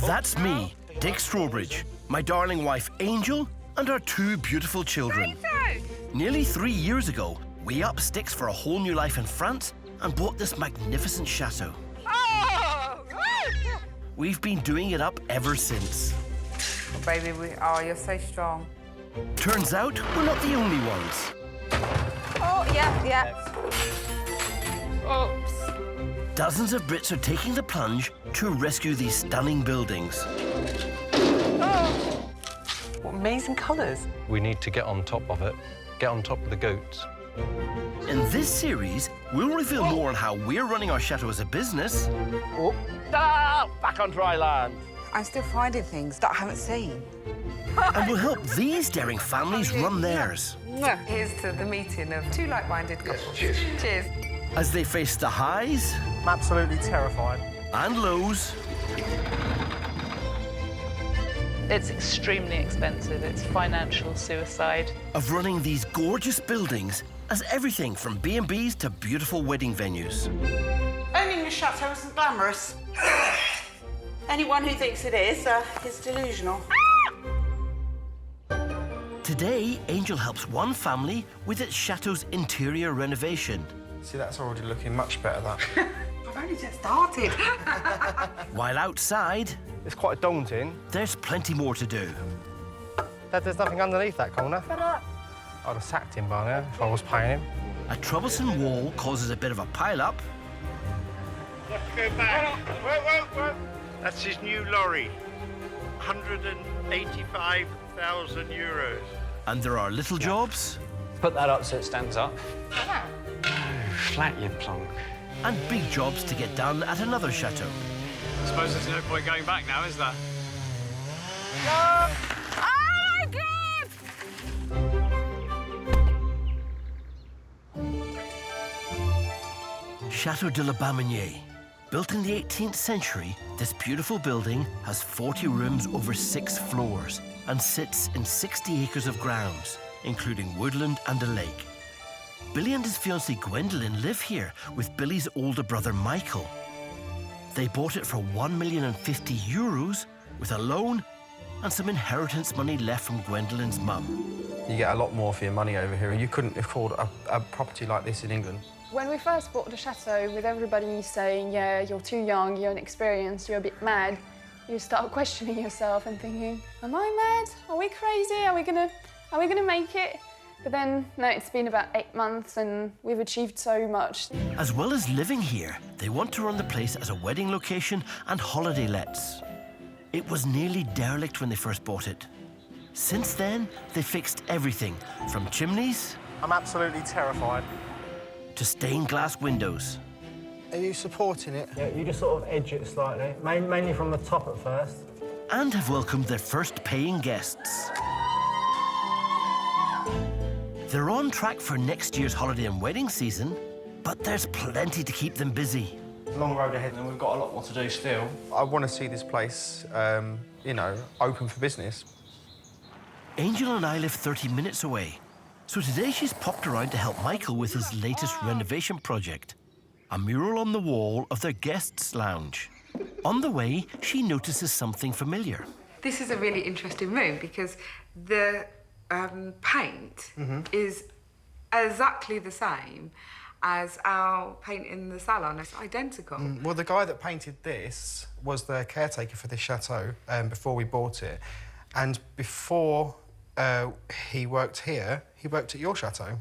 That's me, Dick Strawbridge, my darling wife Angel, and our two beautiful children. Nearly 3 years ago, we upped sticks for a whole new life in France and bought this magnificent chateau. We've been doing it up ever since. Oh, baby, you're so strong. Turns out we're not the only ones. Oh, yeah. Oops. Dozens of Brits are taking the plunge to rescue these stunning buildings. Oh. What amazing colours. We need to get on top of it, get on top of the goats. In this series, we'll reveal more on how we're running our chateau as a business. Oh. Ah, back on dry land. I'm still finding things that I haven't seen. And we'll help these daring families run theirs. Here's to the meeting of two like-minded couples. Cheers. Cheers. As they face the highs I'm absolutely terrified. and lows. It's extremely expensive. It's financial suicide. Of running these gorgeous buildings as everything from B&Bs to beautiful wedding venues. Owning a chateau isn't glamorous. Anyone who thinks it is delusional. Today, Angel helps one family with its chateau's interior renovation. See, that's already looking much better, that. I've only just started. While outside, It's quite daunting. there's plenty more to do. Dad, there's nothing underneath that corner. I'd have sacked him by now if I was paying him. A troublesome wall causes a bit of a pile-up, Go back. Whoa. That's his new lorry. 185,000 euros. and there are little jobs Put that up so it stands up. Flat, you plonk. and big jobs to get done at another chateau. I suppose there's no point going back now, is there? Oh, my God! Chateau de la Baminière. Built in the 18th century, this beautiful building has 40 rooms over 6 floors and sits in 60 acres of grounds, including woodland and a lake. Billy and his fiancée Gwendoline live here with Billy's older brother Michael. They bought it for €1,050,000 with a loan and some inheritance money left from Gwendoline's mum. You get a lot more for your money over here. You couldn't afford a property like this in England. When we first bought the chateau, with everybody saying, yeah, you're too young, you're inexperienced, you're a bit mad, you start questioning yourself and thinking, am I mad? Are we crazy? Are we gonna make it? But then, no, it's been about 8 months and we've achieved so much. As well as living here, they want to run the place as a wedding location and holiday lets. It was nearly derelict when they first bought it. Since then, they fixed everything from chimneys I'm absolutely terrified. to stained glass windows. Are you supporting it? Yeah, you just sort of edge it slightly, mainly from the top at first. And have welcomed their first paying guests. They're on track for next year's holiday and wedding season, but there's plenty to keep them busy. Long road ahead, and we've got a lot more to do still. I want to see this place, open for business. Angel and I live 30 minutes away, so today she's popped around to help Michael with his latest renovation project, a mural on the wall of their guests' lounge. On the way, she notices something familiar. This is a really interesting room because the paint is exactly the same as our paint in the salon. It's identical. Well, the guy that painted this was the caretaker for this chateau before we bought it. And before he worked here, he worked at your chateau,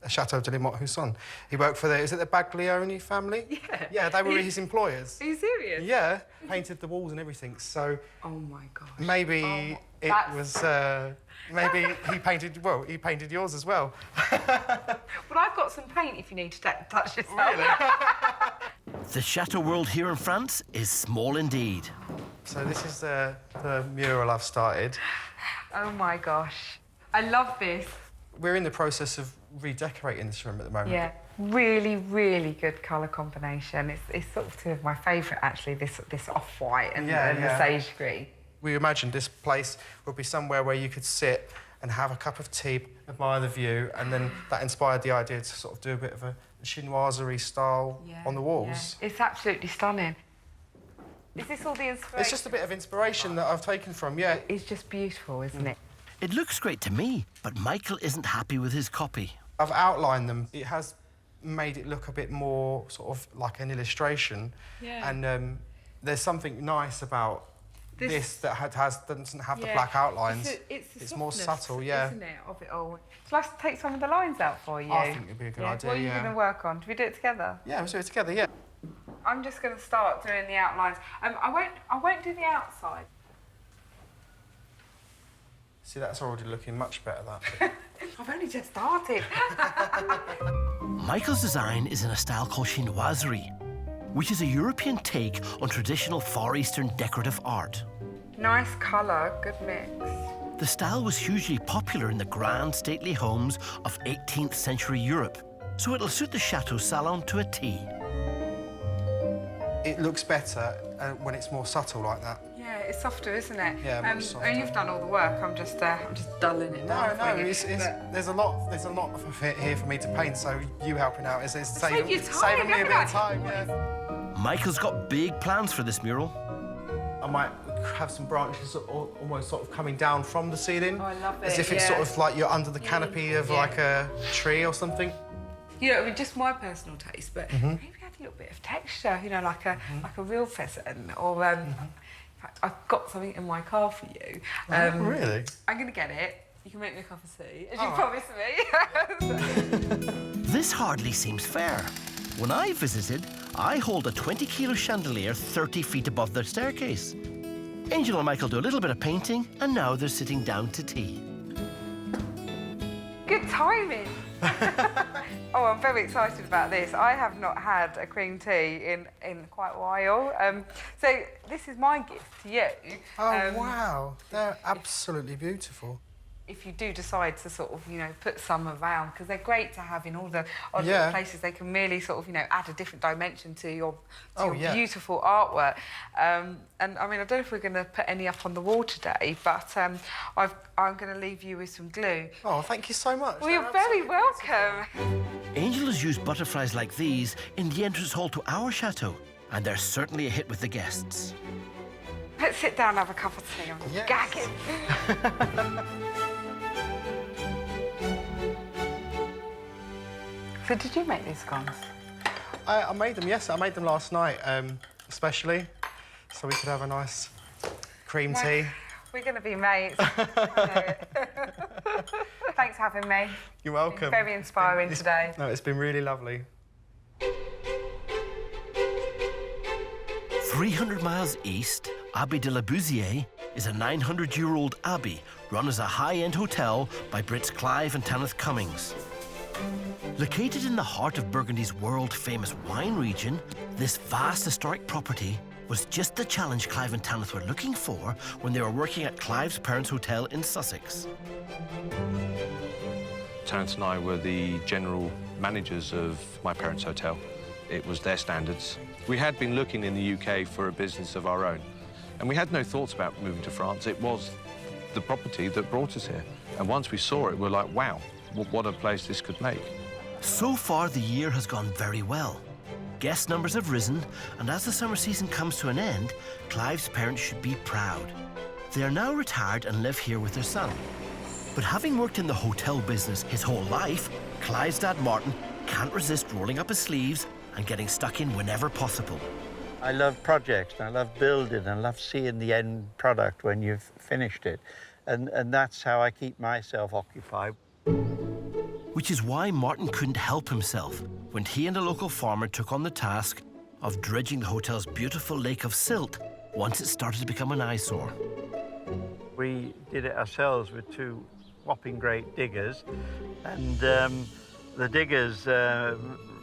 Chateau de Limot-Husson. He worked for is it the Baglioni family? Yeah. Yeah, they were his employers. Are you serious? Yeah, painted the walls and everything. So Oh my gosh. maybe it was, maybe he painted yours as well. Well, I've got some paint if you need to touch yourself. The chateau world here in France is small indeed. So this is the mural I've started. Oh my gosh. I love this. We're in the process of redecorating this room at the moment. Yeah, really, really good colour combination. It's sort of two of my favourite, actually, this off-white and the sage green. We imagined this place would be somewhere where you could sit and have a cup of tea, admire the view, and then that inspired the idea to sort of do a bit of a chinoiserie style on the walls. Yeah. It's absolutely stunning. Is this all the inspiration? It's just a bit of inspiration that I've taken from, yeah. It's just beautiful, isn't it? It looks great to me, but Michael isn't happy with his copy. I've outlined them. It has made it look a bit more sort of like an illustration. Yeah. And there's something nice about this that doesn't have the black outlines. It's more subtle, yeah. Isn't it, of it all? Shall I take some of the lines out for you? I think it'd be a good idea, What are you going to work on? Do we do it together? Yeah, we'll do it together, yeah. I'm just going to start doing the outlines. I won't do the outside. See, that's already looking much better, that. I've only just started. Michael's design is in a style called chinoiserie, which is a European take on traditional Far Eastern decorative art. Nice colour, good mix. The style was hugely popular in the grand, stately homes of 18th century Europe, so it'll suit the Chateau Salon to a T. It looks better when it's more subtle like that. Yeah, it's softer, isn't it? Yeah, much softer. And you've done all the work. I'm just dulling it down. No, there's a lot of it here for me to paint. So you helping out is saving me a bit of time. Yeah. Michael's got big plans for this mural. I might have some branches almost sort of coming down from the ceiling. Oh, I love it. As if it's sort of like you're under the canopy of like a tree or something. You know, I mean, just my personal taste, but maybe add a little bit of texture. You know, like a real pheasant, or in fact, I've got something in my car for you. Really? I'm going to get it. You can make me a cup of tea, as you promised me. This hardly seems fair. When I visited, I hold a 20-kilo chandelier 30 feet above the staircase. Angel and Michael do a little bit of painting, and now they're sitting down to tea. Good timing. Oh, I'm very excited about this. I have not had a cream tea in quite a while. So this is my gift to you. Oh, wow. They're absolutely beautiful. If you do decide to sort of, you know, put some around, because they're great to have in all the odd little places. They can really sort of, you know, add a different dimension to your beautiful artwork. And I mean, I don't know if we're going to put any up on the wall today, but I'm going to leave you with some glue. Oh, thank you so much. Well, you're very welcome. Angel has used butterflies like these in the entrance hall to our chateau, and they're certainly a hit with the guests. Let's sit down and have a cup of tea. I'm gagging. So did you make these scones? I made them, yes. I made them last night, especially, so we could have a nice cream tea. We're going to be mates. Thanks for having me. You're welcome. It's been very inspiring today. No, it's been really lovely. 300 miles east, Abbey de la Bousier is a 900-year-old abbey run as a high-end hotel by Brits Clive and Tanith Cummings. Located in the heart of Burgundy's world-famous wine region, this vast historic property was just the challenge Clive and Tanith were looking for when they were working at Clive's parents' hotel in Sussex. Terrace and I were the general managers of my parents' hotel. It was their standards. We had been looking in the UK for a business of our own, and we had no thoughts about moving to France. It was the property that brought us here. And once we saw it, we're like, wow, what a place this could make. So far, the year has gone very well. Guest numbers have risen, and as the summer season comes to an end, Clive's parents should be proud. They are now retired and live here with their son. But having worked in the hotel business his whole life, Clive's dad, Martin, can't resist rolling up his sleeves and getting stuck in whenever possible. I love projects, and I love building, and I love seeing the end product when you've finished it. And that's how I keep myself occupied. Which is why Martin couldn't help himself when he and a local farmer took on the task of dredging the hotel's beautiful lake of silt once it started to become an eyesore. We did it ourselves with two whopping great diggers, and the diggers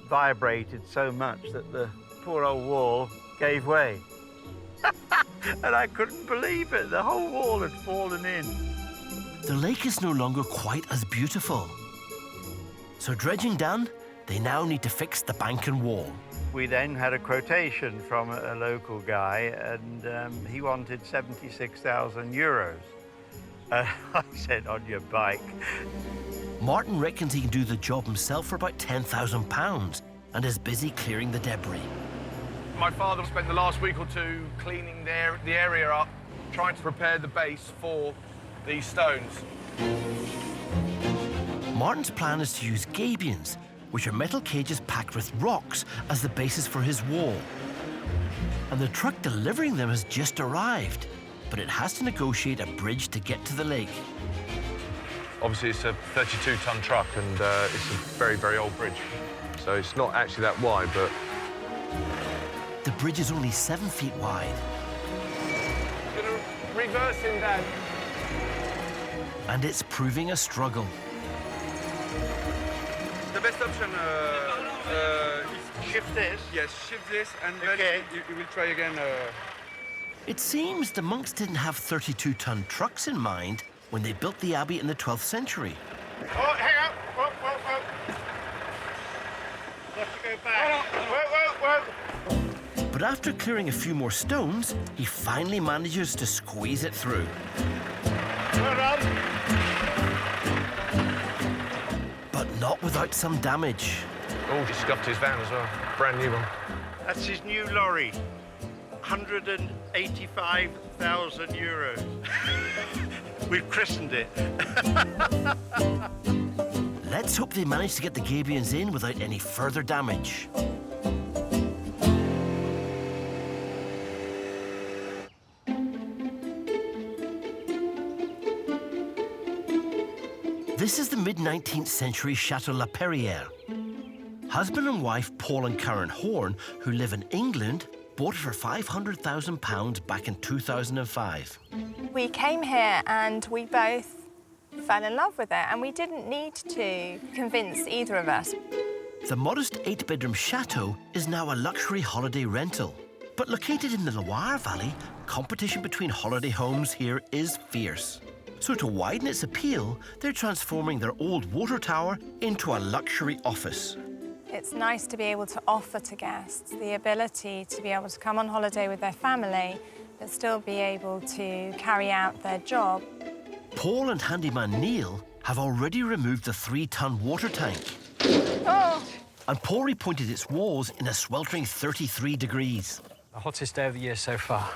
vibrated so much that the poor old wall gave way. And I couldn't believe it. The whole wall had fallen in. The lake is no longer quite as beautiful. So dredging done, they now need to fix the bank and wall. We then had a quotation from a local guy, and he wanted 76,000 euros. I said, on your bike. Martin reckons he can do the job himself for about £10,000 and is busy clearing the debris. My father spent the last week or two cleaning the area up, trying to prepare the base for these stones. Martin's plan is to use gabions, which are metal cages packed with rocks, as the basis for his wall. And the truck delivering them has just arrived, but it has to negotiate a bridge to get to the lake. Obviously, it's a 32-ton truck, and it's a very, very old bridge. So it's not actually that wide, but... The bridge is only 7 feet wide. I'm gonna reverse him, Dad. And it's proving a struggle. The best option is Shift this. yes, shift this, and then Okay. you will try again. It seems the monks didn't have 32-ton trucks in mind when they built the abbey in the 12th century. Oh, hang on! Whoa, whoa, whoa! You have to go back. Whoa, whoa, whoa! But after clearing a few more stones, he finally manages to squeeze it through. Well done. But not without some damage. Oh, he scuffed his van as well. Brand new one. That's his new lorry. 185,000 euros. We've christened it. Let's hope they manage to get the gabions in without any further damage. This is the mid-19th century Chateau La Perrière. Husband and wife Paul and Karen Horn, who live in England, bought it for £500,000 back in 2005. We came here and we both fell in love with it, and we didn't need to convince either of us. The modest 8-bedroom chateau is now a luxury holiday rental. But located in the Loire Valley, competition between holiday homes here is fierce. So to widen its appeal, they're transforming their old water tower into a luxury office. It's nice to be able to offer to guests the ability to be able to come on holiday with their family, but still be able to carry out their job. Paul and handyman Neil have already removed the 3-ton water tank. Oh! And Paul repointed its walls in a sweltering 33 degrees. The hottest day of the year so far.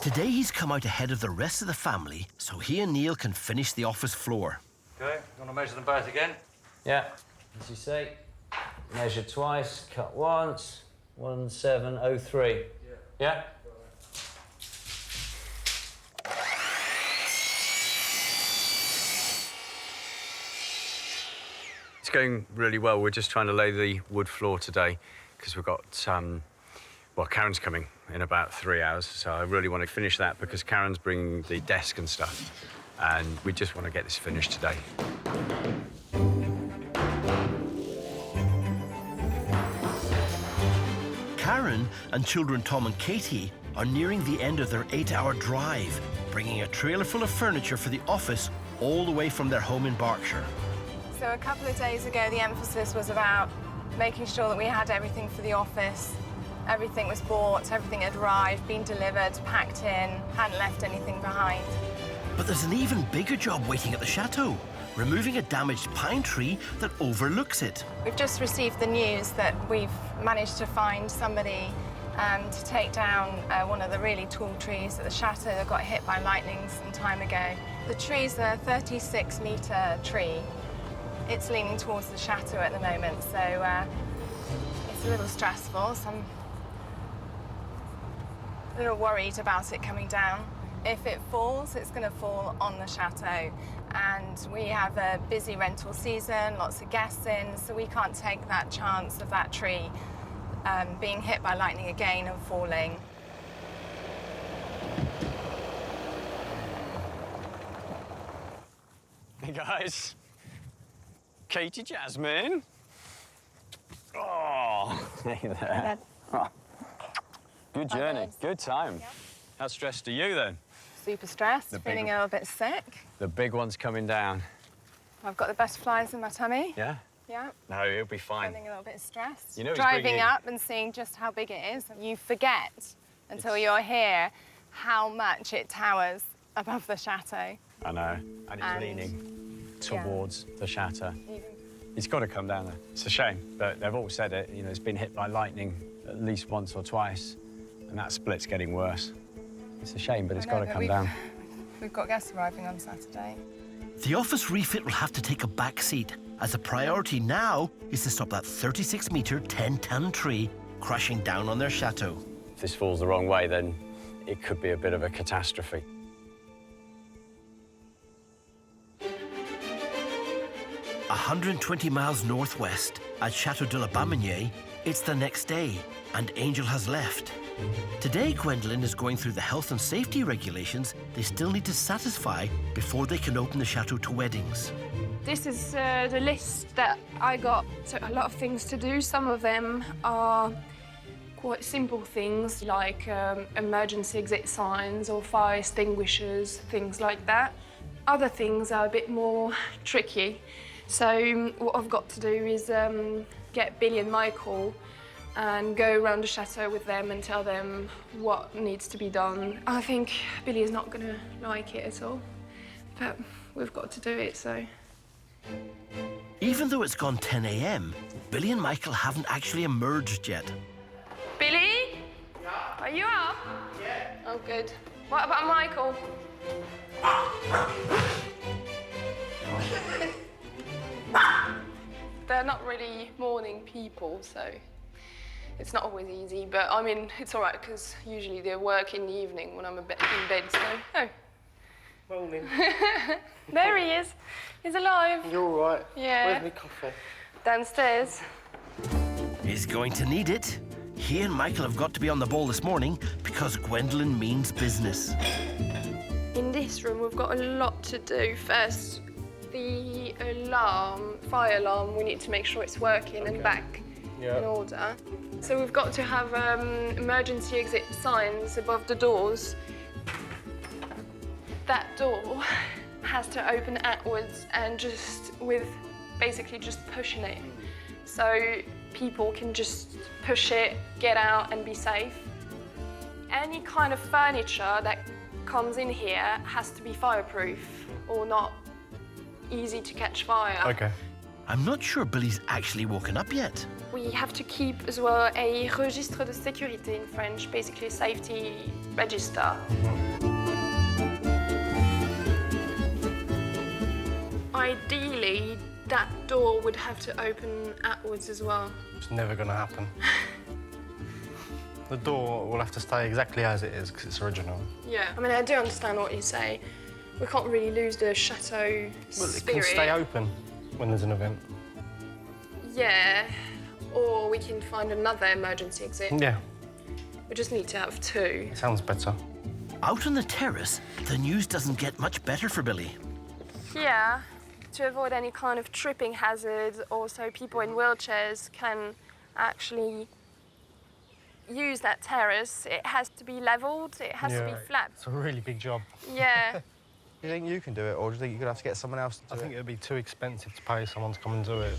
Today he's come out ahead of the rest of the family so he and Neil can finish the office floor. Okay, you want to measure them both again? Yeah, as you say. Measure twice, cut once. 1703. Yeah? It's going really well. We're just trying to lay the wood floor today because we've got, well, Karen's coming in about 3 hours, so I really want to finish that because Karen's bringing the desk and stuff, and we just want to get this finished today. Karen and children Tom and Katie are nearing the end of their 8-hour drive, bringing a trailer full of furniture for the office all the way from their home in Berkshire. So a couple of days ago, the emphasis was about making sure that we had everything for the office. Everything was bought, everything had arrived, been delivered, packed in, hadn't left anything behind. But there's an even bigger job waiting at the chateau, removing a damaged pine tree that overlooks it. We've just received the news that we've managed to find somebody to take down one of the really tall trees at the chateau that got hit by lightning some time ago. The tree's a 36-metre tree. It's leaning towards the chateau at the moment, so it's a little stressful. So I'm a little worried about it coming down. If it falls, it's going to fall on the chateau. And we have a busy rental season, lots of guests in, so we can't take that chance of that tree being hit by lightning again and falling. Hey, guys. Katie, Jasmine. Oh, hey there. Oh. Good journey, good time. Yep. How stressed are you then? Super stressed, feeling a little bit sick. The big one's coming down. I've got the butterflies in my tummy. Yeah? Yeah. No, it'll be fine. Feeling a little bit stressed. You know, driving up and seeing just how big it is. You forget until you're here how much it towers above the chateau. I know, and it's leaning towards the chateau. It's got to come down there. It's a shame, but they've all said it. You know, it's been hit by lightning at least once or twice, and that split's getting worse. It's a shame, but it's got to come down. We've got guests arriving on Saturday. The office refit will have to take a back seat, as the priority now is to stop that 36-metre, 10-ton tree crashing down on their chateau. If this falls the wrong way, then it could be a bit of a catastrophe. A 120 miles northwest at Chateau de la Baminière, it's the next day, and Angel has left. Today, Gwendoline is going through the health and safety regulations they still need to satisfy before they can open the chateau to weddings. This is the list that I got. So a lot of things to do. Some of them are quite simple things like emergency exit signs or fire extinguishers, things like that. Other things are a bit more tricky. So what I've got to do is get Billy and Michael and go around the chateau with them and tell them what needs to be done. I think Billy is not going to like it at all, but we've got to do it, so. Even though it's gone 10 a.m., Billy and Michael haven't actually emerged yet. Billy? Yeah? Are you up? Yeah. Oh, good. What about Michael? They're not really morning people, so it's not always easy. But I mean, it's all right because usually they work in the evening when I'm in bed. So, oh. Morning. There he is. He's alive. You're all right. Yeah. Where's my coffee? Downstairs. He's going to need it. He and Michael have got to be on the ball this morning because Gwendoline means business. In this room, we've got a lot to do. First, the alarm, fire alarm, we need to make sure it's working and back in order. So we've got to have emergency exit signs above the doors. That door has to open outwards and basically just pushing it. So people can just push it, get out and be safe. Any kind of furniture that comes in here has to be fireproof or not easy to catch fire. Okay. I'm not sure Billy's actually woken up yet. We have to keep as well a registre de sécurité in French, basically a safety register. Ideally, that door would have to open outwards as well. It's never going to happen. The door will have to stay exactly as it is because it's original. Yeah, I mean, I do understand what you say. We can't really lose the chateau spirit. Well, it can stay open when there's an event. Yeah, or we can find another emergency exit. Yeah. We just need to have two. Sounds better. Out on the terrace, the news doesn't get much better for Billy. Yeah, to avoid any kind of tripping hazard, also people in wheelchairs can actually use that terrace. It has to be levelled, it has to be flat. It's a really big job. Yeah. Do you think you can do it, or do you think you're going to have to get someone else to do it? I think it'd be too expensive to pay someone to come and do it.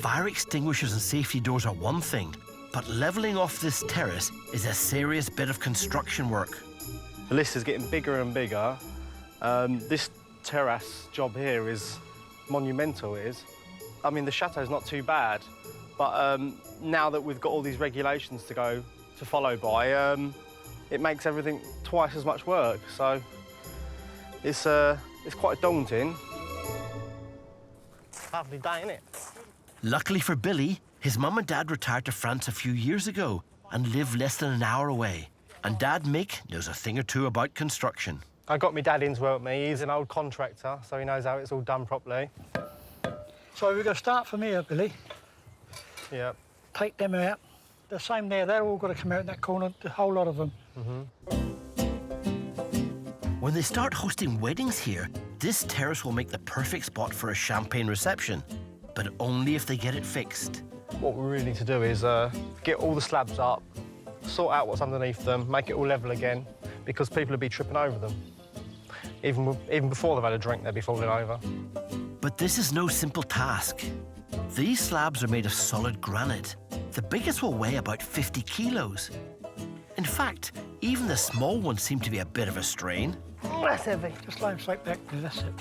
Fire extinguishers and safety doors are one thing, but levelling off this terrace is a serious bit of construction work. The list is getting bigger and bigger. This terrace job here is monumental, it is. I mean, the chateau's not too bad, but now that we've got all these regulations to follow by, it makes everything twice as much work, so it's quite daunting. Lovely day, isn't it? Luckily for Billy, his mum and dad retired to France a few years ago and live less than an hour away. And Dad Mick knows a thing or two about construction. I got my dad in to help me. He's an old contractor, so he knows how it's all done properly. So we're going to start from here, Billy. Yeah. Take them out. The same there, they're all got to come out in that corner, the whole lot of them. When they start hosting weddings here, this terrace will make the perfect spot for a champagne reception, but only if they get it fixed. What we really need to do is get all the slabs up, sort out what's underneath them, make it all level again, because people will be tripping over them. Even before they've had a drink, they'll be falling over. But this is no simple task. These slabs are made of solid granite. The biggest will weigh about 50 kilos. In fact, even the small ones seem to be a bit of a strain. Oh, that's heavy. Just lay them straight back there, that's it.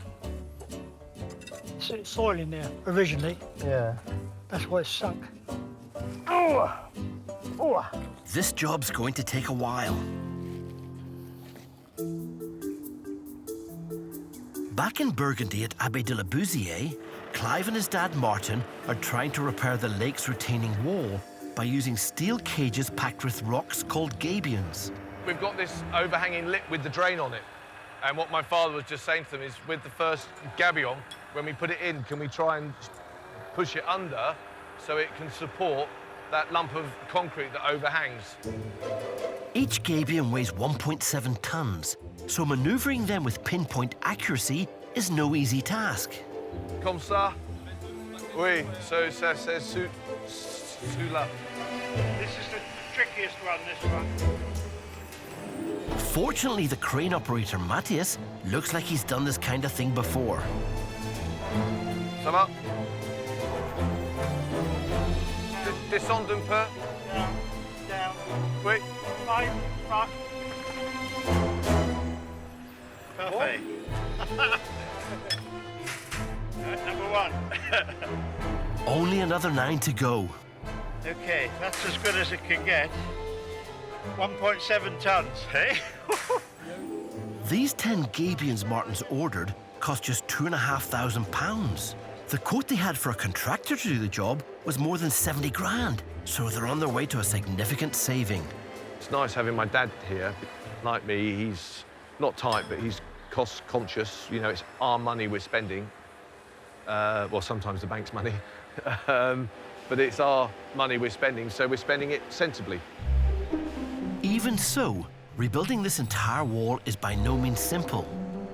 It's soil in there, originally. Yeah. That's why it's sunk. Oh! This job's going to take a while. Back in Burgundy at Abbey de la Bousier, Clive and his dad Martin are trying to repair the lake's retaining wall by using steel cages packed with rocks called gabions. We've got this overhanging lip with the drain on it. And what my father was just saying to them is, with the first gabion, when we put it in, can we try and push it under so it can support that lump of concrete that overhangs? Each gabion weighs 1.7 tons, so manoeuvring them with pinpoint accuracy is no easy task. Comme ça? Oui, so ça c'est celui-là. This is the trickiest one, this one. Fortunately, the crane operator, Matthias, looks like he's done this kind of thing before. Ça va? Descend un peu. Down. Oui. Right. Perfect. Number one. Only another 9 to go. Okay, that's as good as it can get. 1.7 tons, hey? These 10 gabions Martin's ordered cost just £2,500. The quote they had for a contractor to do the job was more than 70 grand, so they're on their way to a significant saving. It's nice having my dad here. Like me, he's not tight, but he's cost conscious. You know, it's our money we're spending. Well, sometimes the bank's money. But it's our money we're spending, so we're spending it sensibly. Even so, rebuilding this entire wall is by no means simple.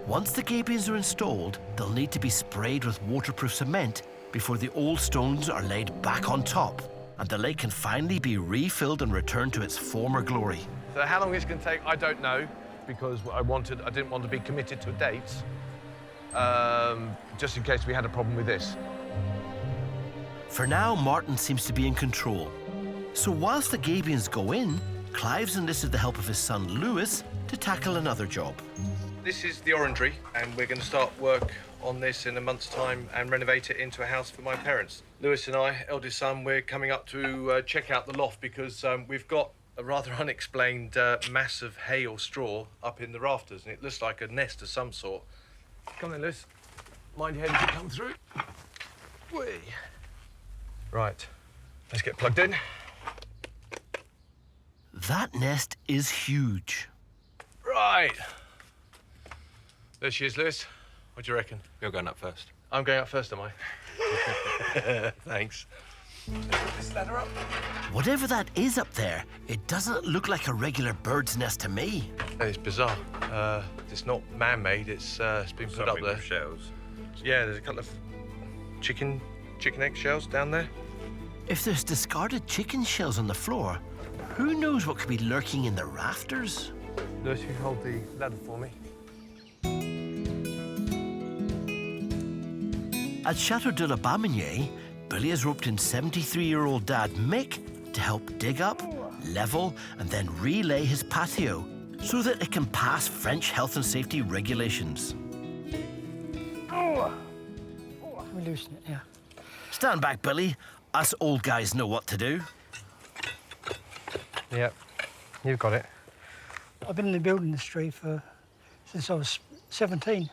Once the gabions are installed, they'll need to be sprayed with waterproof cement before the old stones are laid back on top, and the lake can finally be refilled and returned to its former glory. So how long it's going to take, I don't know, because I didn't want to be committed to a date, just in case we had a problem with this. For now, Martin seems to be in control. So whilst the gabions go in, Clive's enlisted the help of his son, Lewis, to tackle another job. This is the orangery, and we're going to start work on this in a month's time and renovate it into a house for my parents. Lewis and I, eldest son, we're coming up to check out the loft because we've got a rather unexplained mass of hay or straw up in the rafters, and it looks like a nest of some sort. Come on then, Lewis. Mind your head as you come through. Whee. Right, let's get plugged in. That nest is huge. Right. There she is, Lewis. What do you reckon? You're going up first. I'm going up first, am I? Thanks. Put this ladder up. Whatever that is up there, it doesn't look like a regular bird's nest to me. It's bizarre. It's not man-made. It's been put up there. Shells. Yeah, there's a couple of chicken egg shells down there. If there's discarded chicken shells on the floor, who knows what could be lurking in the rafters? Lewis, you hold the ladder for me. At Chateau de la Baminier, Billy has roped in 73-year-old dad Mick to help dig up, level, and then relay his patio so that it can pass French health and safety regulations. We loosen it, yeah. Stand back, Billy. Us old guys know what to do. Yep, you've got it. I've been in the building industry since I was 17.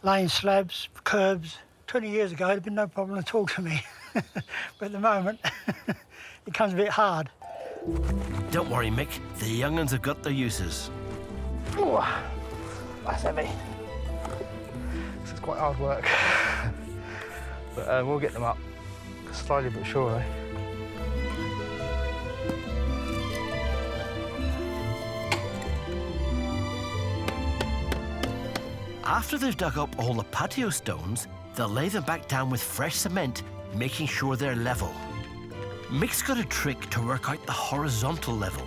Laying slabs, curbs. 20 years ago, it'd been no problem at all to me. But at the moment, it comes a bit hard. Don't worry, Mick. The young'uns have got their uses. Ooh, that's heavy. This is quite hard work. But we'll get them up, slowly but surely. After they've dug up all the patio stones, they'll lay them back down with fresh cement, making sure they're level. Mick's got a trick to work out the horizontal level.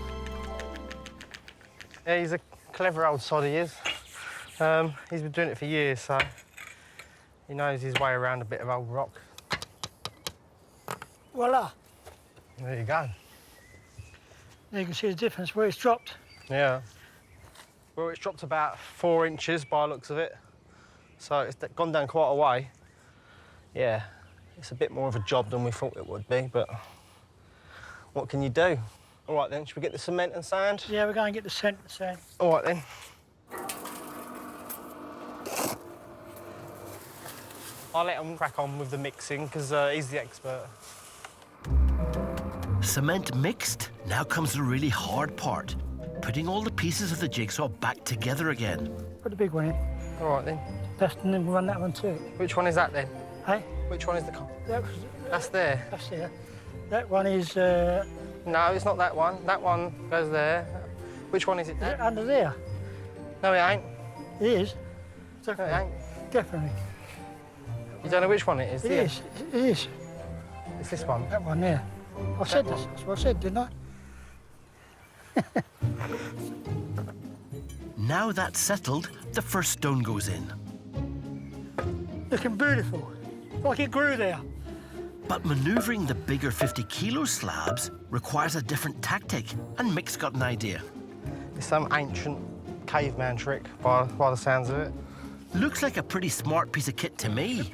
Yeah, he's a clever old sod, he is. He's been doing it for years, so he knows his way around a bit of old rock. Voila. There you go. There you can see the difference where it's dropped. Yeah. Well, it's dropped about 4 inches by the looks of it. So it's gone down quite a way. Yeah, it's a bit more of a job than we thought it would be, but What can you do? All right, then, should we get the cement and sand? Yeah, we're going to get the cement and sand. All right, then. I'll let him crack on with the mixing, because he's the expert. Cement mixed, now comes the really hard part, putting all the pieces of the jigsaw back together again. Put the big one in. All right, then. Pest, and then we'll run that one too. Which one is that, then? Hey? Which one is the... That's there? That's there. That one is... No, it's not that one. That one goes there. Which one is it? Is it under there? No, it ain't. It is. Definitely. No, it ain't. Definitely. You don't know which one it is, do you? It is. It's this one? That one there. I said this. That's what I said, didn't I? Now that's settled, the first stone goes in. Looking beautiful. Like it grew there. But manoeuvring the bigger 50-kilo slabs requires a different tactic, and Mick's got an idea. It's some ancient caveman trick, by the sounds of it. Looks like a pretty smart piece of kit to me.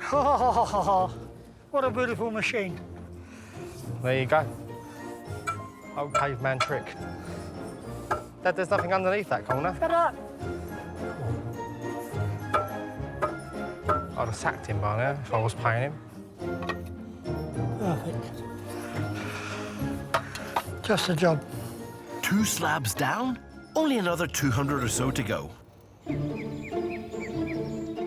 What a beautiful machine. There you go. Old caveman trick. Dad, there's nothing underneath that corner. Shut up. I'd have sacked him by now if I was paying him. Perfect. Just a job. 2 slabs down, only another 200 or so to go.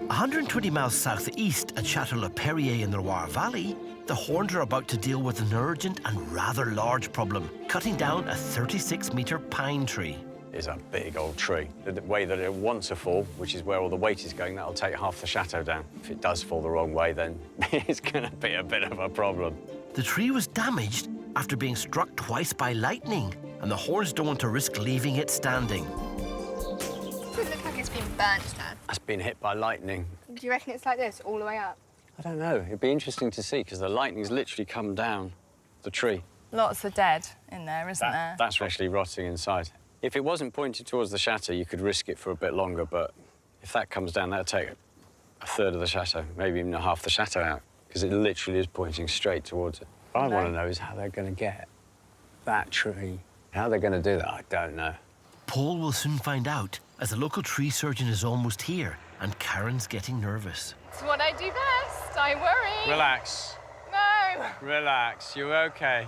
120 miles southeast at Chateau in the Loire Valley, the Horns are about to deal with an urgent and rather large problem, cutting down a 36-metre pine tree. It's a big old tree. The way that it wants to fall, which is where all the weight is going, that'll take half the chateau down. If it does fall the wrong way, then it's going to be a bit of a problem. The tree was damaged after being struck twice by lightning, and the Horns don't want to risk leaving it standing. Does it look like it's been burnt, Dad? It's been hit by lightning. Do you reckon it's like this all the way up? I don't know. It'd be interesting to see, because the lightning's literally come down the tree. Lots of dead in there, isn't there? That's actually rotting inside. If it wasn't pointed towards the chateau, you could risk it for a bit longer, but if that comes down, that'll take a third of the chateau, maybe even half the chateau out, because it literally is pointing straight towards it. What I want to know is how they're going to get that tree. How they're going to do that, I don't know. Paul will soon find out, as the local tree surgeon is almost here, and Karen's getting nervous. It's what I do best. Don't worry. Relax. No. Relax. You're OK.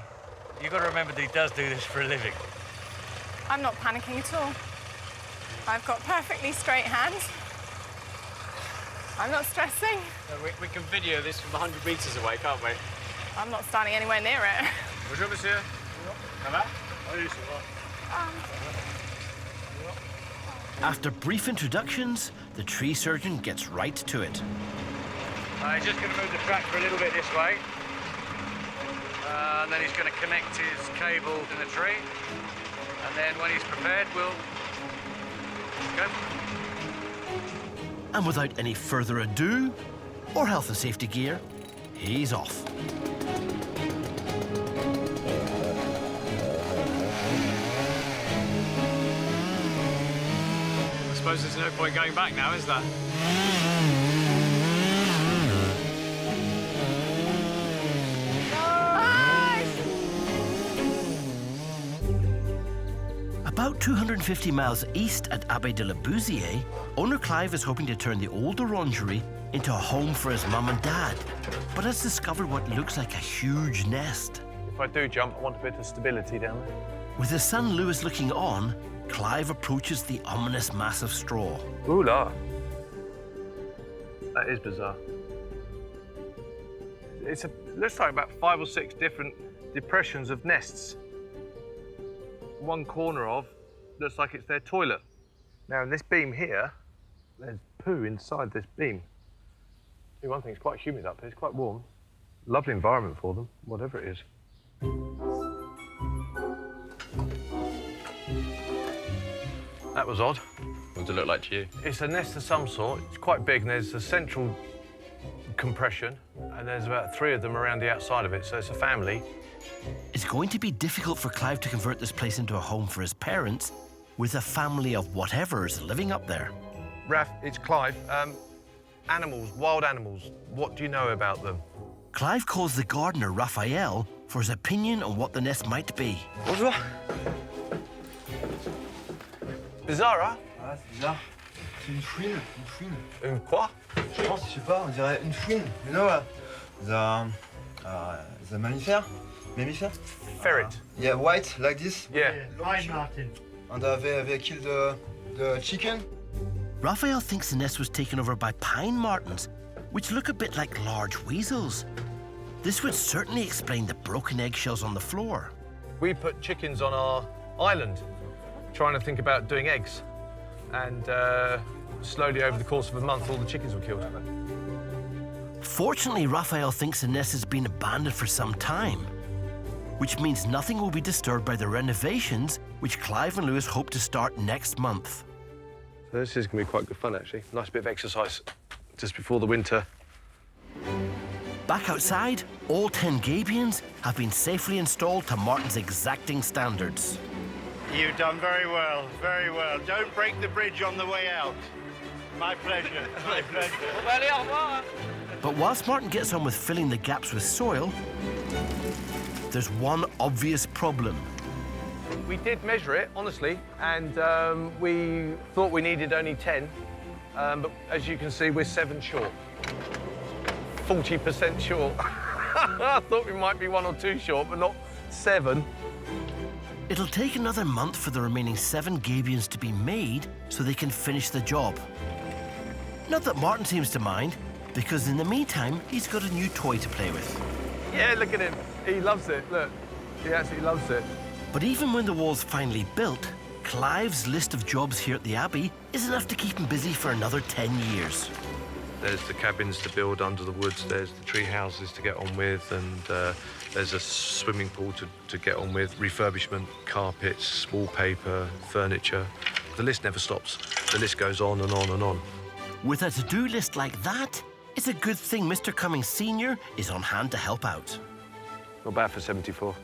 You've got to remember that he does do this for a living. I'm not panicking at all. I've got perfectly straight hands. I'm not stressing. We can video this from 100 metres away, can't we? I'm not standing anywhere near it. Bonjour, monsieur. Ça va? After brief introductions, the tree surgeon gets right to it. He's just going to move the track for a little bit this way. And then he's going to connect his cable in the tree. And then when he's prepared, we'll go. And without any further ado, or health and safety gear, he's off. I suppose there's no point going back now, is there? About 250 miles east at Abbey de la Bousier, owner Clive is hoping to turn the old orangery into a home for his mum and dad, but has discovered what looks like a huge nest. If I do jump, I want a bit of stability down there. With his son Lewis looking on, Clive approaches the ominous mass of straw. Ooh la. That is bizarre. Looks like about 5 or 6 different depressions of nests. One corner of looks like it's their toilet. Now, in this beam here, there's poo inside this beam. One thing, it's quite humid up here, it's quite warm. Lovely environment for them, whatever it is. That was odd. What does it look like to you? It's a nest of some sort. It's quite big, and there's a central compression, and there's about 3 of them around the outside of it, so it's a family. It's going to be difficult for Clive to convert this place into a home for his parents, with a family of whatever's living up there. Raph, it's Clive. Animals, wild animals, what do you know about them? Clive calls the gardener, Raphael, for his opinion on what the nest might be. Bonjour. Bizarre, hein? Ah, c'est bizarre. C'est une fouine, une fouine. Une quoi? Je pense, je sais pas, on dirait une fouine. You know, the mammifère? Mammifère? Ferret. Yeah, white, like this. Yeah. Lion Martin. And they killed the chicken. Raphael thinks the nest was taken over by pine martens, which look a bit like large weasels. This would certainly explain the broken eggshells on the floor. We put chickens on our island, trying to think about doing eggs. And slowly over the course of a month, all the chickens were killed. Fortunately, Raphael thinks the nest has been abandoned for some time, which means nothing will be disturbed by the renovations which Clive and Lewis hope to start next month. So this is going to be quite good fun, actually. Nice bit of exercise just before the winter. Back outside, all 10 gabions have been safely installed to Martin's exacting standards. You've done very well, very well. Don't break the bridge on the way out. My pleasure, my pleasure. But whilst Martin gets on with filling the gaps with soil, there's one obvious problem. We did measure it, honestly, and we thought we needed only 10. But as you can see, we're 7 short. 40% short. I thought we might be 1 or 2 short, but not 7. It'll take another month for the remaining 7 gabions to be made so they can finish the job. Not that Martin seems to mind, because in the meantime, he's got a new toy to play with. Yeah, look at him. He loves it, look. He absolutely loves it. But even when the wall's finally built, Clive's list of jobs here at the Abbey is enough to keep him busy for another 10 years. There's the cabins to build under the woods, there's the tree houses to get on with, and there's a swimming pool to get on with, refurbishment, carpets, wallpaper, furniture. The list never stops. The list goes on and on and on. With a to-do list like that, it's a good thing Mr. Cummings Sr. is on hand to help out. Not bad for 74.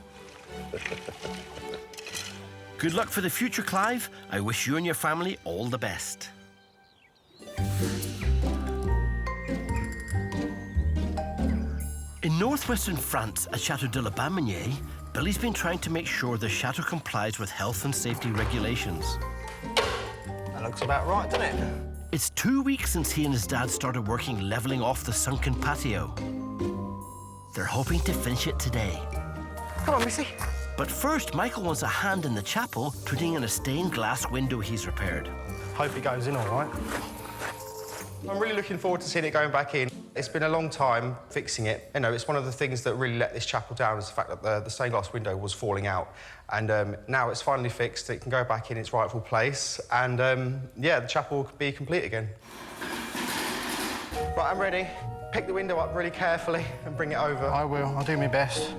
Good luck for the future, Clive. I wish you and your family all the best. In northwestern France, at Chateau de la Baminière, Billy's been trying to make sure the chateau complies with health and safety regulations. That looks about right, doesn't it? It's 2 weeks since he and his dad started working levelling off the sunken patio. They're hoping to finish it today. Come on, Missy. But first, Michael wants a hand in the chapel, putting in a stained glass window he's repaired. Hope it goes in all right. I'm really looking forward to seeing it going back in. It's been a long time fixing it. You know, it's one of the things that really let this chapel down is the fact that the stained glass window was falling out. And now it's finally fixed, it can go back in its rightful place. And, yeah, the chapel will be complete again. Right, I'm ready. Pick the window up really carefully and bring it over. I will. I'll do my best.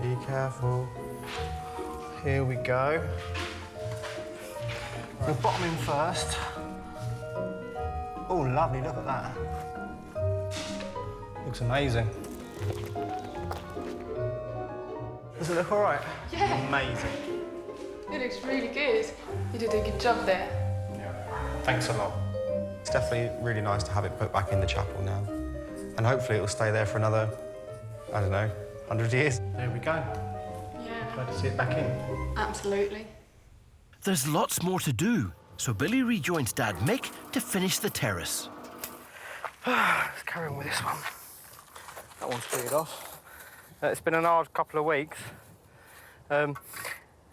Be careful. Here we go. We'll bottom in first. Oh, lovely, look at that. Looks amazing. Does it look all right? Yeah. Amazing. It looks really good. You did a good job there. Yeah. Thanks a lot. It's definitely really nice to have it put back in the chapel now. And hopefully it'll stay there for another, I don't know, 100 years. There we go. Yeah. Glad to see it back in. Absolutely. There's lots more to do, so Billy rejoins Dad Mick to finish the terrace. Let's carry on with this one. That one's cleared off. It's been an hard couple of weeks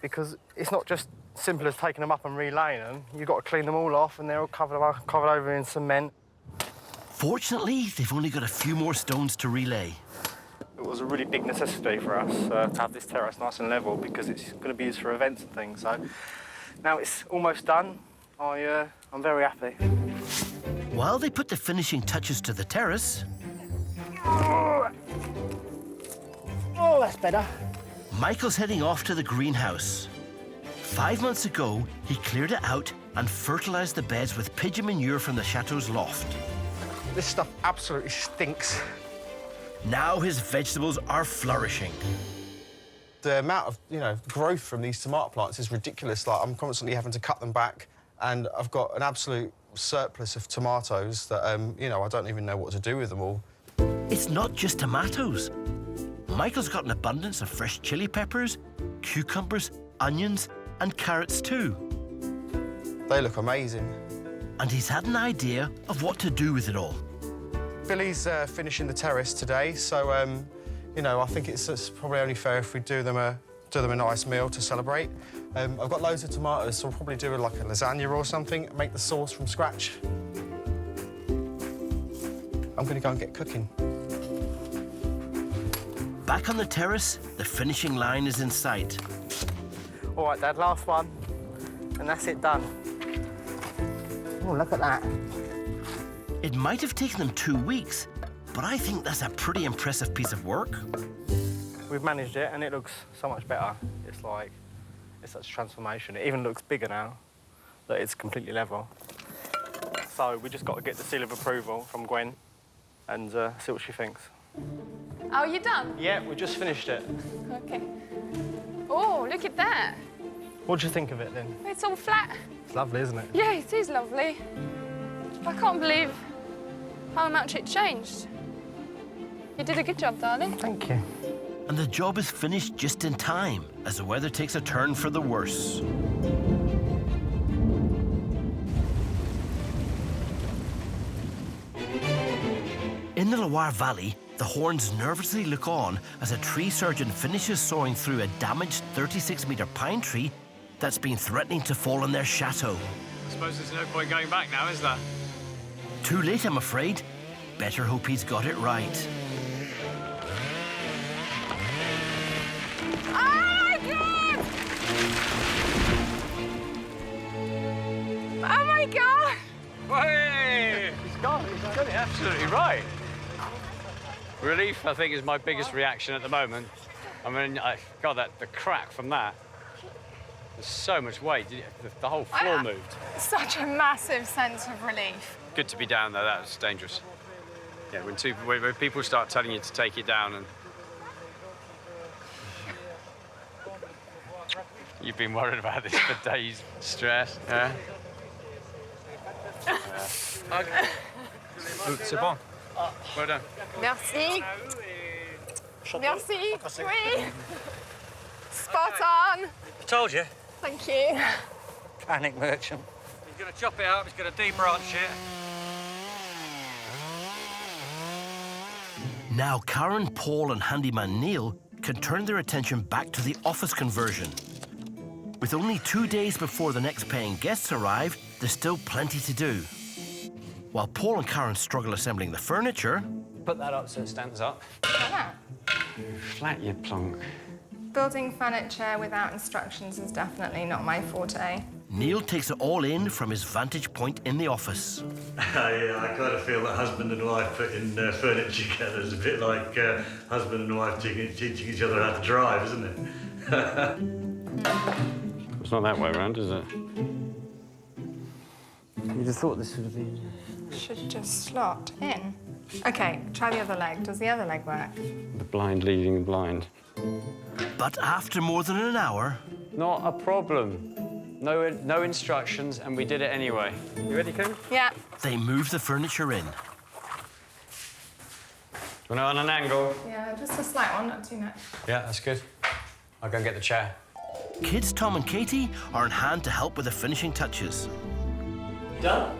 because it's not just simple as taking them up and relaying them. You've got to clean them all off and they're all covered over in cement. Fortunately, they've only got a few more stones to relay. It was a really big necessity for us to have this terrace nice and level because it's going to be used for events and things. So now it's almost done. I'm very happy. While they put the finishing touches to the terrace... Oh, that's better. Michael's heading off to the greenhouse. 5 months ago, he cleared it out and fertilised the beds with pigeon manure from the chateau's loft. This stuff absolutely stinks. Now his vegetables are flourishing. The amount of, growth from these tomato plants is ridiculous. Like, I'm constantly having to cut them back, and I've got an absolute surplus of tomatoes that, I don't even know what to do with them all. It's not just tomatoes. Michael's got an abundance of fresh chili peppers, cucumbers, onions, and carrots too. They look amazing. And he's had an idea of what to do with it all. Billy's finishing the terrace today, so, you know, I think it's probably only fair if we do them a nice meal to celebrate. I've got loads of tomatoes, so we'll probably do like a lasagna or something, make the sauce from scratch. I'm going to go and get cooking. Back on the terrace, the finishing line is in sight. All right, Dad, last one, and that's it done. Oh, look at that. It might have taken them 2 weeks, but I think that's a pretty impressive piece of work. We've managed it, and it looks so much better. It's such a transformation. It even looks bigger now, that it's completely level. So we just got to get the seal of approval from Gwen and see what she thinks. Oh, you done? Yeah, we just finished it. Okay. Oh, look at that. What do you think of it, then? It's all flat. It's lovely, isn't it? Yeah, it is lovely. I can't believe how much it changed. You did a good job, darling. Thank you. And the job is finished just in time, as the weather takes a turn for the worse. In the Loire Valley, the Horns nervously look on as a tree surgeon finishes sawing through a damaged 36-metre pine tree that's been threatening to fall on their chateau. I suppose there's no point going back now, is there? Too late, I'm afraid. Better hope he's got it right. Oh my God! Hey! He's got it absolutely right. Relief, I think, is my biggest reaction at the moment. I mean, God, the crack from that. There's so much weight. The whole floor moved. Such a massive sense of relief. Good to be down there. That was dangerous. Yeah, when people start telling you to take it down and... You've been worried about this for days. Stress, yeah? C'est bon. Well done. Merci. Merci. Oui. Spot on. I told you. Thank you. Panic merchant. He's going to chop it up, he's going to debranch it. Now Karen, Paul and handyman Neil can turn their attention back to the office conversion. With only 2 days before the next paying guests arrive, there's still plenty to do. While Paul and Karen struggle assembling the furniture... Put that up so it stands up. Flat, you plonk. Building furniture without instructions is definitely not my forte. Neil takes it all in from his vantage point in the office. I kind of feel that husband and wife putting furniture together is a bit like husband and wife teaching each other how to drive, isn't it? It's not that way around, is it? You'd have thought this would have been... Should just slot in. OK, try the other leg. Does the other leg work? The blind leading the blind. But after more than an hour... Not a problem. No instructions, and we did it anyway. You ready, Kim? Yeah. They move the furniture in. Do you want it on an angle? Yeah, just a slight one, not too much. Yeah, that's good. I'll go and get the chair. Kids Tom and Katie are on hand to help with the finishing touches. Done?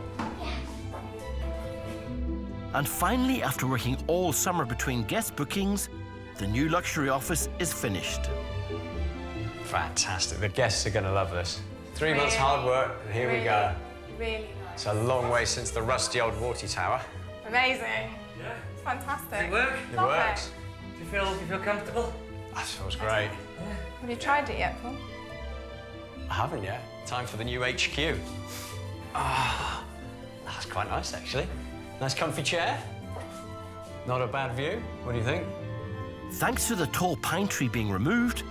And finally, after working all summer between guest bookings, the new luxury office is finished. Fantastic. The guests are going to love this. 3 months hard work, and here we go. Really nice. It's a long way since the rusty old water tower. Amazing. Yeah. It's fantastic. Does it work? It works. Do you feel comfortable? That feels great. Have you tried it yet, Paul? I haven't yet. Time for the new HQ. Ah, that's quite nice, actually. Nice comfy chair. Not a bad view. What do you think? Thanks to the tall pine tree being removed,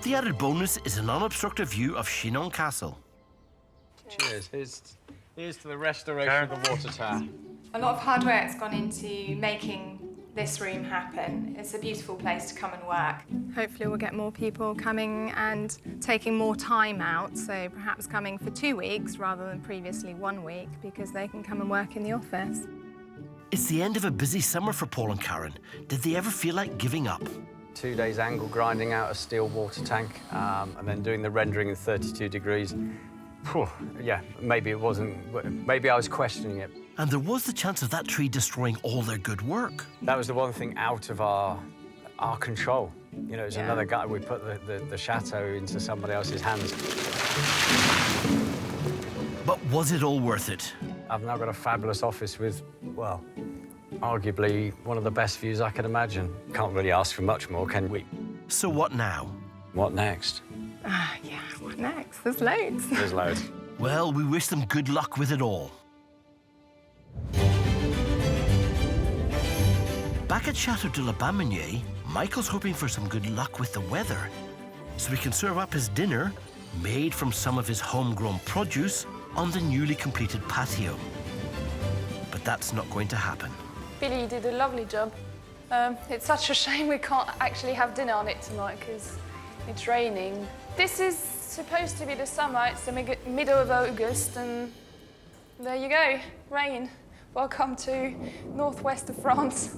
the added bonus is an unobstructed view of Chinon Castle. Cheers. Here's to the restoration of the water tower. A lot of hard work's gone into making this room happen. It's a beautiful place to come and work. Hopefully we'll get more people coming and taking more time out, so perhaps coming for 2 weeks rather than previously 1 week, because they can come and work in the office. It's the end of a busy summer for Paul and Karen. Did they ever feel like giving up? 2 days angle grinding out a steel water tank, and then doing the rendering in 32 degrees. Whew, yeah, maybe it wasn't, maybe I was questioning it. And there was the chance of that tree destroying all their good work. That was the one thing out of our control. You know, it's another guy, we put the chateau into somebody else's hands. But was it all worth it? I've now got a fabulous office with, well, arguably one of the best views I can imagine. Can't really ask for much more, can we? So what now? What next? Yeah, what next? There's loads. There's loads. Well, we wish them good luck with it all. Back at Chateau de la Baminière, Michael's hoping for some good luck with the weather, so he can serve up his dinner, made from some of his homegrown produce, on the newly completed patio. But that's not going to happen. Billy did a lovely job. It's such a shame we can't actually have dinner on it tonight because it's raining. This is supposed to be the summer. It's the middle of August, and there you go, rain. Welcome to northwest of France.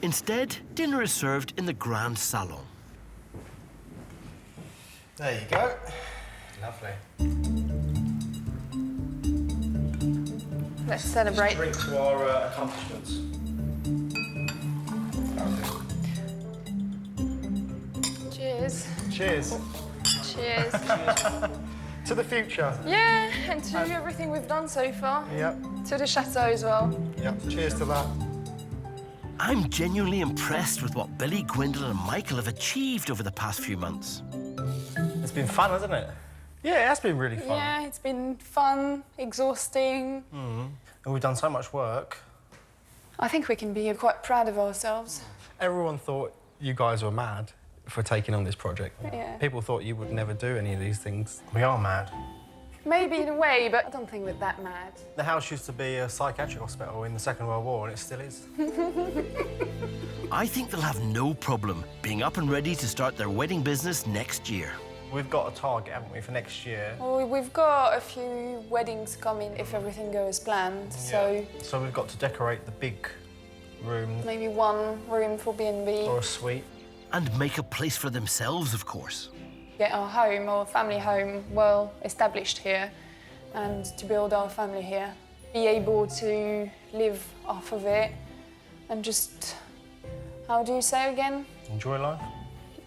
Instead, dinner is served in the Grand Salon. There you go. Lovely. Let's celebrate. Just drink to our accomplishments. Cheers. Cheers. Cheers. To the future. Yeah, and to everything we've done so far. Yep. To the chateau as well. Yep. Cheers to that. I'm genuinely impressed with what Billy, Gwendoline and Michael have achieved over the past few months. It's been fun, hasn't it? Yeah, it has been really fun. Yeah, it's been fun, exhausting. And we've done so much work. I think we can be quite proud of ourselves. Everyone thought you guys were mad for taking on this project. Yeah. People thought you would never do any of these things. We are mad. Maybe in a way, but I don't think we're that mad. The house used to be a psychiatric hospital in the Second World War, and it still is. I think they'll have no problem being up and ready to start their wedding business next year. We've got a target, haven't we, for next year? Well, we've got a few weddings coming if everything goes planned, so... So we've got to decorate the big room. Maybe one room for B&B. Or a suite. And make a place for themselves, of course. Get our home, our family home, well established here, and to build our family here. Be able to live off of it and just, how do you say again? Enjoy life.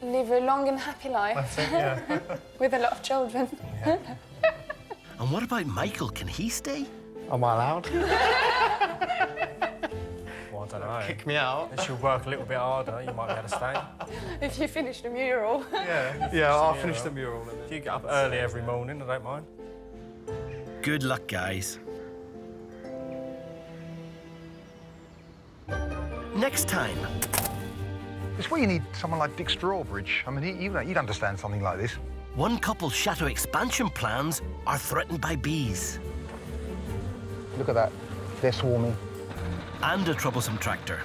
Live a long and happy life. That's it, yeah. With a lot of children. Yeah. And what about Michael? Can he stay? Am I allowed? Well, I don't know. Kick me out. If you work a little bit harder, you might be able to stay. If you finish the mural. Yeah, I'll finish the mural. If you get up early every morning, I don't mind. Good luck, guys. Next time. It's where you need someone like Dick Strawbridge. I mean, you'd understand something like this. One couple's chateau expansion plans are threatened by bees. Look at that. They're swarming. And a troublesome tractor.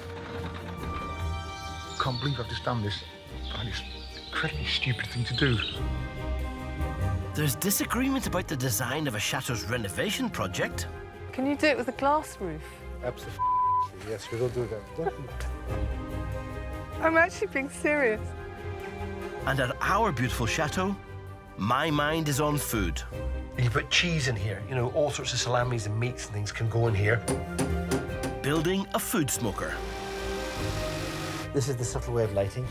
Can't believe I've just done this. And it's an incredibly stupid thing to do. There's disagreement about the design of a chateau's renovation project. Can you do it with a glass roof? Absolutely. Yes, we will do that. I'm actually being serious. And at our beautiful chateau, my mind is on food. You put cheese in here, you know, all sorts of salamis and meats and things can go in here. Building a food smoker. This is the subtle way of lighting.